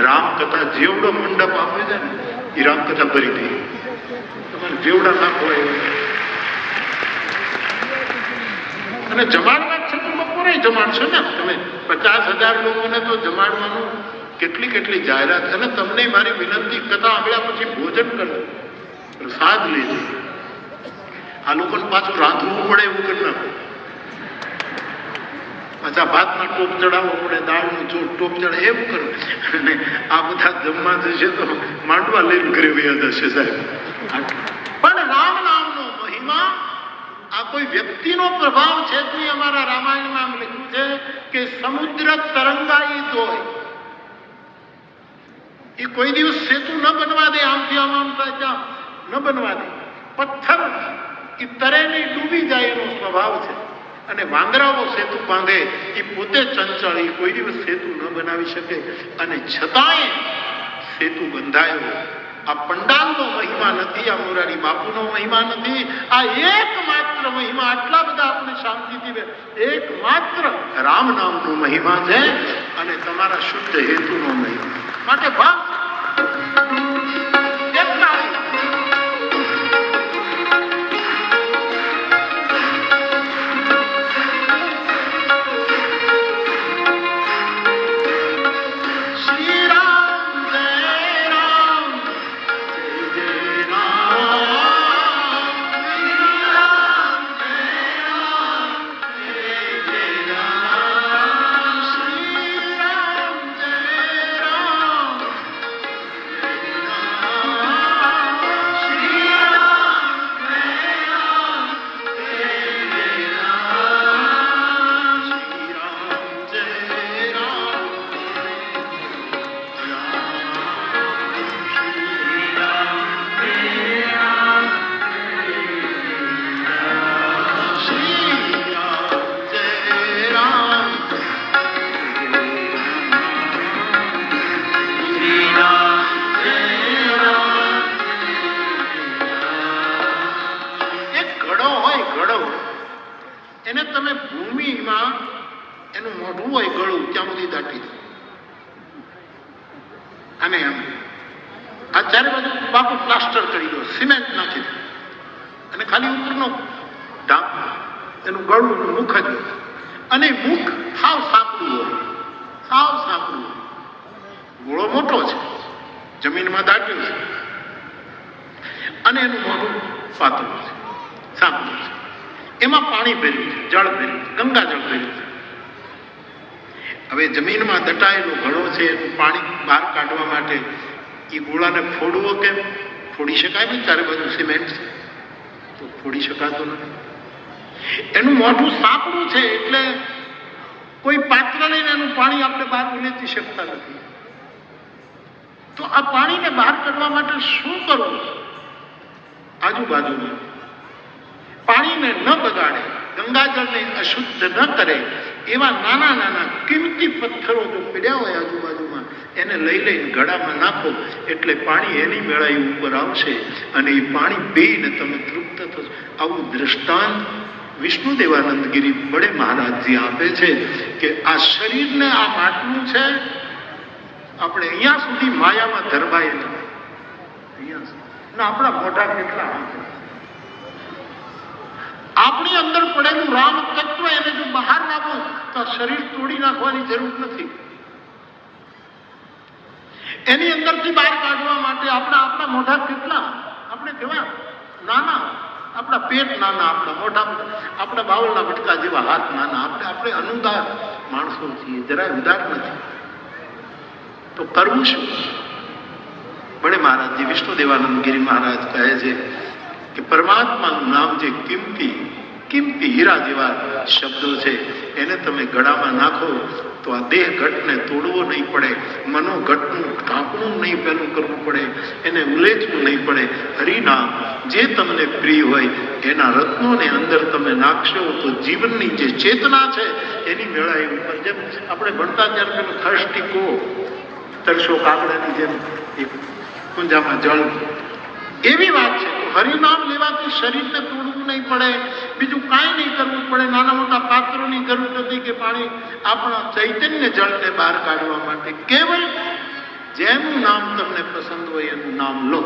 રામકથા જેવડો મંડપ આપે છે ને એ રામકથા ભરી દે. તમારે જેવડા નાખો એવું. અને જમાડવા છે તો બપોરે જમાડશો ને તમે. 50,000 લોકોને તો જમાડવાનું કેટલી કેટલી જાહેરાત. અને તમને મારી વિનંતી, કથા સાંભળ્યા પછી ભોજન કરો, પ્રસાદ લેજો. આ લોકોને પાછું રાંધવું પડે એવું કરી નાખો. પાછા ભાતના ટોપ ચડાવવો પડે, દાળનું ટોપ ચડાવે એવું કરવું. અને આ બધા જમવા જશે તો માંડવા લઈને ઘરે વયા જશે સાહેબ. પણ રામ નામનો મહિમા આ કોઈ વ્યક્તિનો પ્રભાવ છે. તો અમારા રામાયણમાં લખ્યું છે કે સમુદ્ર તરંગાયિત હોય, એ કોઈ દિવસ સેતુ ન બનવા દે. આમથી આમ ત્યાં ન બનવા દે. પથ્થર એ તરે નહીં, ડૂબી જાય એનો સ્વભાવ છે. અને વાંદરાઓ સેતુ બાંધે, એ પોતે ચંચળ, એ કોઈ દિવસ સેતુ ન બનાવી શકે. અને છતાંય સેતુ બંધાયો. આ પંડાલનો મહિમા નથી, આ મોરારી બાપુનો મહિમા નથી. આ એકમાત્ર મહિમા, આટલા બધા આપણે શાંતિથી એકમાત્ર રામ નામનો મહિમા છે. અને તમારા શુદ્ધ હેતુનો મહિમા માટે ભાવ એને તમે ભૂમિમાં એનું મોઢું હોય ગળું ત્યાં સુધી દાટી દો. અને એમ આ ચારે બાજુ પાકું પ્લાસ્ટર કરી દો, સિમેન્ટ નાખી દો. અને ખાલી ઉપરનો ઢાંક એનું ગળું મુખ જ. અને મુખ સાવ સાંકડું હોય, સાવ સાંકડું હોય. ગોળો મોટો છે, જમીનમાં દાટ્યું છે. અને એનું મોઢું પાતળું છે, સાંકડું છે. એમાં પાણી ભર્યું છે, જળ ભર્યું છે, ગંગા જળ ભર્યું છે. હવે જમીનમાં દટાયેલો ઘડો છે, એનું પાણી બહાર કાઢવા માટે એ ગોળાને ફોડવો કેમ? ફોડી શકાય ને, ચારે બાજુ સિમેન્ટ છે તો ફોડી શકાતો નથી. એનું મોઢું સાંકડું છે એટલે કોઈ પાત્ર લઈને એનું પાણી આપણે બહાર ઉલેચી શકતા નથી. તો આ પાણીને બહાર કાઢવા માટે શું કરવું? આજુબાજુમાં પાણીને ન બગાડે, ગંગાજળને અશુદ્ધ ન કરે એવા નાના નાના કિંમતી પથ્થરો જો પડ્યા હોય આજુબાજુમાં, એને લઈ લઈને ગળામાં નાખો એટલે પાણી એની મેળાઈ ઉપર આવશે અને એ પાણી પીને તમે તૃપ્ત થશો. આવું દ્રષ્ટાંત વિષ્ણુદેવાનંદ ગિરી બડે મહારાજજી આપે છે કે આ શરીરને આ માટલું છે, આપણે અહીંયા સુધી માયામાં ધરબાયેલા, અહીંયા સુધી આપણા મોઢા કેટલા આપણી અંદર પડેલું રામ તત્વ, એને જો બહાર નાખો તો શરીર તોડી નાખવાની જરૂર નથી. એની અંદરથી બહાર કાઢવા માટે આપણા મોઢા કેટલા, આપણે કેવા નાના, આપણા પેટ નાના, આપણા મોઢા, આપણા બાવળના બટકા જેવા હાથ નાના. આપણે અનુદાર માણસો છીએ, જરાય ઉદાર નથી. તો કરવું શું? બડે મહારાજજી વિષ્ણુદેવાનંદ ગિરી મહારાજ કહે છે કે પરમાત્માનું નામ જે કિંમતી હીરા જેવા શબ્દો છે, એને તમે ગળામાં નાખો તો આ દેહ ઘટને તોડવો નહીં પડે, મનોઘટનું ઢાંકણું નહીં પેલું કરવું પડે, એને ઉલેચવું નહીં પડે. હરિનામ જે તમને પ્રિય હોય એના રત્નોને અંદર તમે નાખશો તો જીવનની જે ચેતના છે એની મેળાઈ ઉપર, જેમ આપણે ભણતા ત્યારે પેલો થર્સ્ટીકો, તરસો કાગડાની જેમ એક કુંજામાં જળ, એવી વાત છે. હરિનામ લેવાથી શરીરને તોડવું નહીં પડે, બીજું કાંઈ નહીં કરવું પડે, નાના મોટા પાત્રોની જરૂર નથી કે પાણી આપણા ચૈતન્ય જળને બહાર કાઢવા માટે. કેવલ જેનું નામ તમને પસંદ હોય એનું નામ લો.